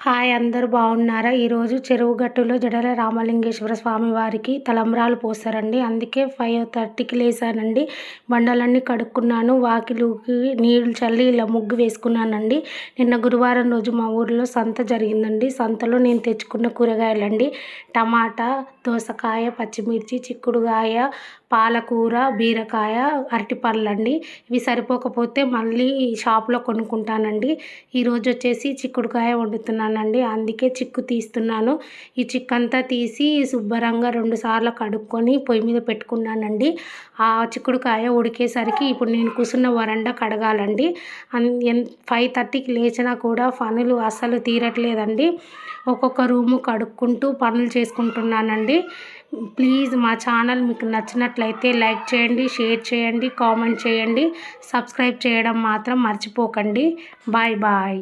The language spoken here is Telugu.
హాయ్, అందరూ బాగున్నారా? ఈరోజు చెరువు గట్టులో జడల రామలింగేశ్వర స్వామి వారికి తలంబ్రాలు పోస్తారండి. అందుకే 5:30కి లేసానండి. బండలన్నీ కడుక్కున్నాను. వాకిలికి నీళ్లు చల్లి ఇలా ముగ్గు వేసుకున్నానండి. నిన్న గురువారం రోజు మా ఊరిలో సంత జరిగిందండి. సంతలో నేను తెచ్చుకున్న కూరగాయలండి: టమాటా, దోసకాయ, పచ్చిమిర్చి, చిక్కుడుకాయ, పాలకూర, బీరకాయ, అరటిపళ్ళండి. ఇవి సరిపోకపోతే మళ్ళీ షాప్లో కొనుక్కుంటానండి. ఈరోజు వచ్చేసి చిక్కుడుకాయ వండుతున్నానండి. అందుకే చిక్కు తీస్తున్నాను. ఈ చిక్కు అంతా తీసి శుభ్రంగా 2 సార్లు కడుక్కొని పొయ్యి మీద పెట్టుకున్నానండి. ఆ చిక్కుడుకాయ ఉడికేసరికి ఇప్పుడు నేను కూర్చున్న వరండా కడగాలండి. 5:30కి లేచినా కూడా పనులు అస్సలు తీరట్లేదండి. ఒక్కొక్క రూము కడుక్కుంటూ పనులు చేసుకుంటున్నానండి. ప్లీజ్ మా ఛానల్ మీకు నచ్చినట్లయితే లైక్ చేయండి, షేర్ చేయండి, కామెంట్ చేయండి, సబ్స్క్రైబ్ చేయడం మాత్రం మర్చిపోకండి. Bye bye.